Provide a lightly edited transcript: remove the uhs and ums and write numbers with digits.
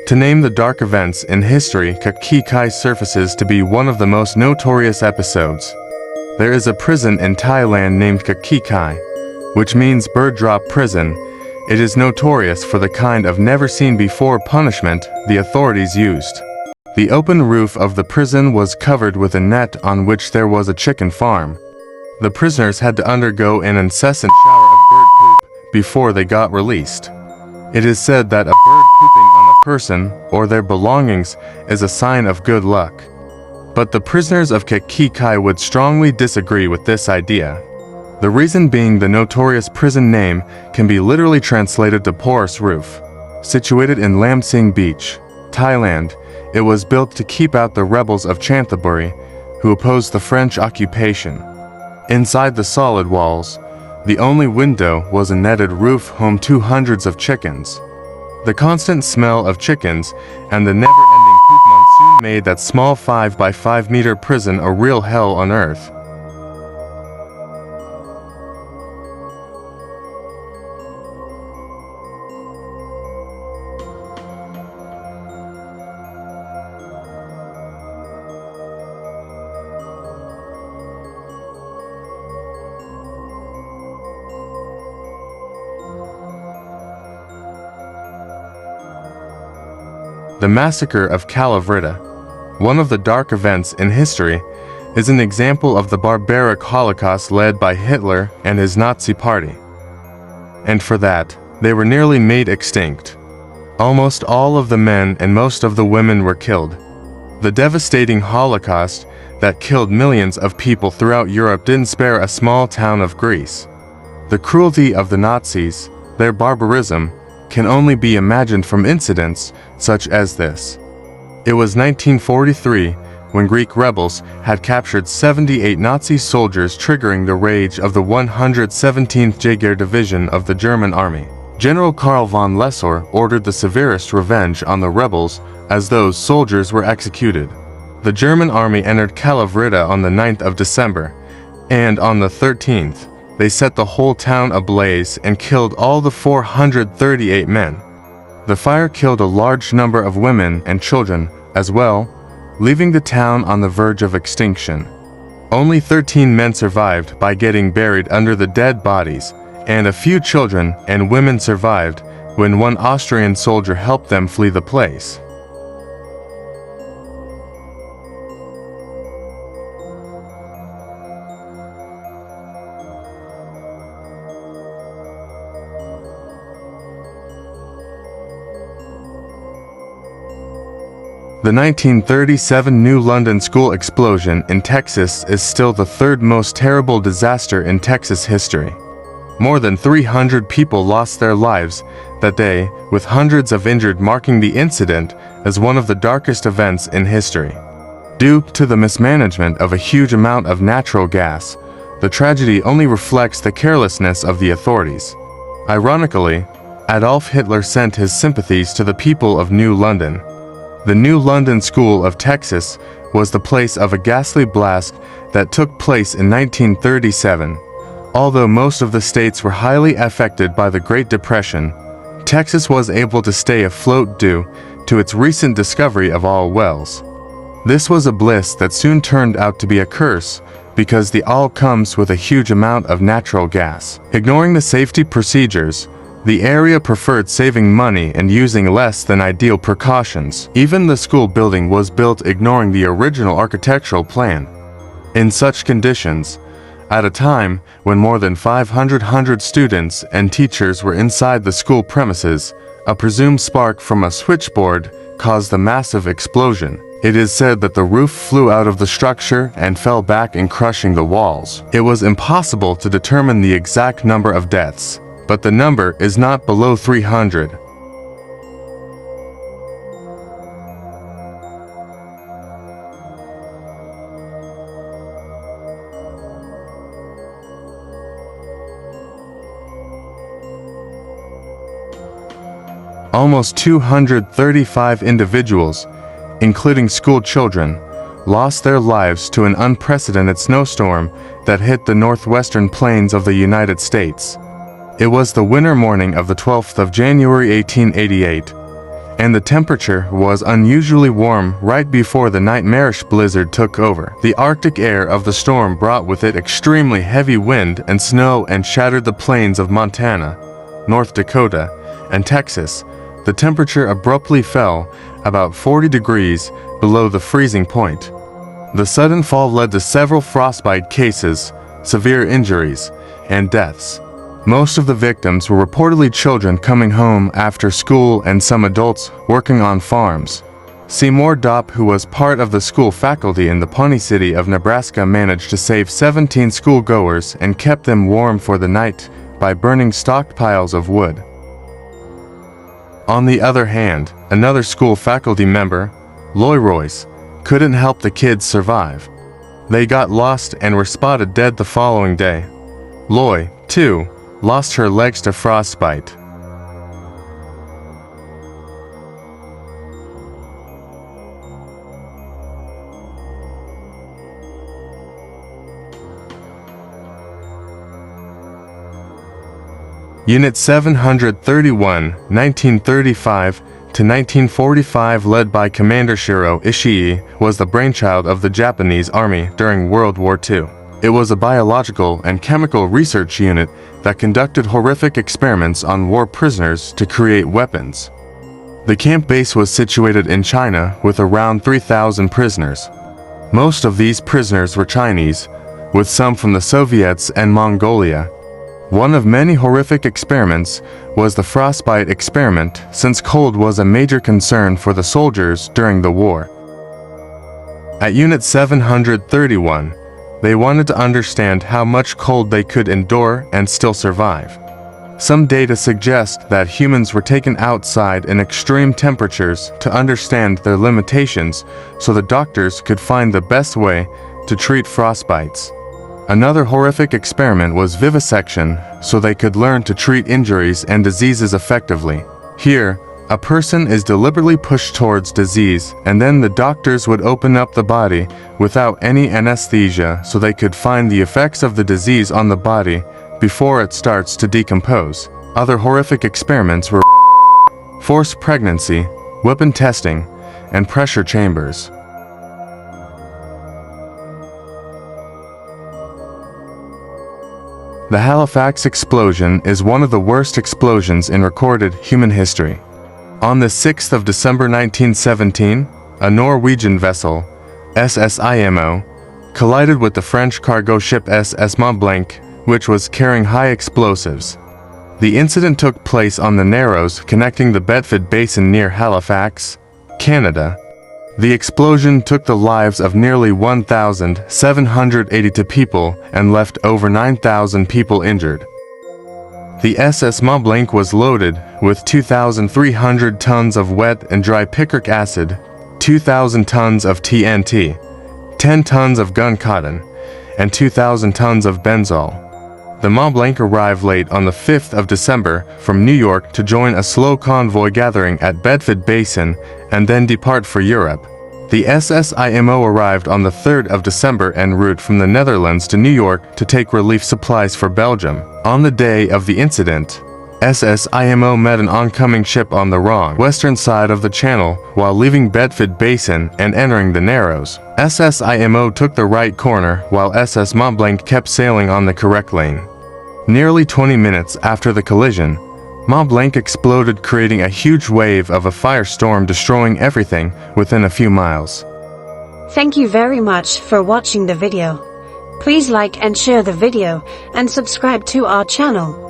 To name the dark events in history, Khi Kai surfaces to be one of the most notorious episodes. There is a prison in Thailand named Khi Kai, which means bird drop prison. It is notorious for the kind of never-seen-before punishment the authorities used. The open roof of the prison was covered with a net on which there was a chicken farm. The prisoners had to undergo an incessant shower of bird poop before they got released. It is said that a bird pooping on a person or their belongings is a sign of good luck. But the prisoners of Khi Kai would strongly disagree with this idea. The reason being the notorious prison name can be literally translated to porous roof. Situated in Lam Sing Beach, Thailand, it was built to keep out the rebels of Chanthaburi, who opposed the French occupation. Inside the solid walls, the only window was a netted roof home to hundreds of chickens. The constant smell of chickens and the never-ending poop monsoon made that small 5 by 5 meter prison a real hell on earth. The Massacre of Kalavryta, one of the dark events in history, is an example of the barbaric Holocaust led by Hitler and his Nazi party. And for that, they were nearly made extinct. Almost all of the men and most of the women were killed. The devastating Holocaust that killed millions of people throughout Europe didn't spare a small town of Greece. The cruelty of the Nazis, their barbarism, can only be imagined from incidents such as this. It was 1943 when Greek rebels had captured 78 Nazi soldiers, triggering the rage of the 117th Jaeger Division of the German Army. General Karl von Lesser ordered the severest revenge on the rebels as those soldiers were executed. The German army entered Kalavryta on the 9th of December, and on the 13th, they set the whole town ablaze and killed all the 438 men. The fire killed a large number of women and children as well, leaving the town on the verge of extinction. Only 13 men survived by getting buried under the dead bodies, and a few children and women survived when one Austrian soldier helped them flee the place. The 1937 New London school explosion in Texas is still the third most terrible disaster in Texas history. More than 300 people lost their lives that day, with hundreds of injured, marking the incident as one of the darkest events in history. Due to the mismanagement of a huge amount of natural gas, the tragedy only reflects the carelessness of the authorities. Ironically, Adolf Hitler sent his sympathies to the people of New London. The New London School of Texas was the place of a ghastly blast that took place in 1937. Although most of the states were highly affected by the Great Depression, Texas was able to stay afloat due to its recent discovery of all wells. This was a bliss that soon turned out to be a curse because the oil comes with a huge amount of natural gas. Ignoring the safety procedures, the area preferred saving money and using less than ideal precautions. Even the school building was built ignoring the original architectural plan. In such conditions, at a time when more than 500 students and teachers were inside the school premises, a presumed spark from a switchboard caused a massive explosion. It is said that the roof flew out of the structure and fell back in crushing the walls. It was impossible to determine the exact number of deaths, but the number is not below 300. Almost 235 individuals, including school children, lost their lives to an unprecedented snowstorm that hit the northwestern plains of the United States. It was the winter morning of the 12th of January 1888, and the temperature was unusually warm right before the nightmarish blizzard took over. The Arctic air of the storm brought with it extremely heavy wind and snow and shattered the plains of Montana, North Dakota, and Texas. The temperature abruptly fell about 40 degrees below the freezing point. The sudden fall led to several frostbite cases, severe injuries, and deaths. Most of the victims were reportedly children coming home after school and some adults working on farms. Seymour Dopp, who was part of the school faculty in the Pawnee City of Nebraska, managed to save 17 schoolgoers and kept them warm for the night by burning stockpiles of wood. On the other hand, another school faculty member, Loy Royce, couldn't help the kids survive. They got lost and were spotted dead the following day. Loy, too, lost her legs to frostbite. Unit 731, 1935 to 1945, led by Commander Shiro Ishii, was the brainchild of the Japanese Army during World War II. It was a biological and chemical research unit that conducted horrific experiments on war prisoners to create weapons. The camp base was situated in China with around 3,000 prisoners. Most of these prisoners were Chinese, with some from the Soviets and Mongolia. One of many horrific experiments was the frostbite experiment, since cold was a major concern for the soldiers during the war. At Unit 731, they wanted to understand how much cold they could endure and still survive. Some data suggest that humans were taken outside in extreme temperatures to understand their limitations so the doctors could find the best way to treat frostbites. Another horrific experiment was vivisection, so they could learn to treat injuries and diseases effectively. Here, a person is deliberately pushed towards disease, and then the doctors would open up the body without any anesthesia so they could find the effects of the disease on the body before it starts to decompose. Other horrific experiments were forced pregnancy, weapon testing, and pressure chambers. The Halifax explosion is one of the worst explosions in recorded human history. On the 6th of December 1917, a Norwegian vessel, SS IMO, collided with the French cargo ship SS Mont Blanc, which was carrying high explosives. The incident took place on the Narrows connecting the Bedford Basin near Halifax, Canada. The explosion took the lives of nearly 1,782 people and left over 9,000 people injured. The SS Mont Blanc was loaded with 2,300 tons of wet and dry picric acid, 2,000 tons of TNT, 10 tons of gun cotton, and 2,000 tons of benzol. The Mont Blanc arrived late on the 5th of December from New York to join a slow convoy gathering at Bedford Basin and then depart for Europe. The SS IMO arrived on the 3rd of December en route from the Netherlands to New York to take relief supplies for Belgium. On the day of the incident, SS IMO met an oncoming ship on the wrong western side of the channel while leaving Bedford Basin and entering the Narrows. SS IMO took the right corner while SS Mont Blanc kept sailing on the correct lane. Nearly 20 minutes after the collision, Mont Blanc exploded, creating a huge wave of a firestorm, destroying everything within a few miles. Thank you very much for watching the video. Please like and share the video and subscribe to our channel.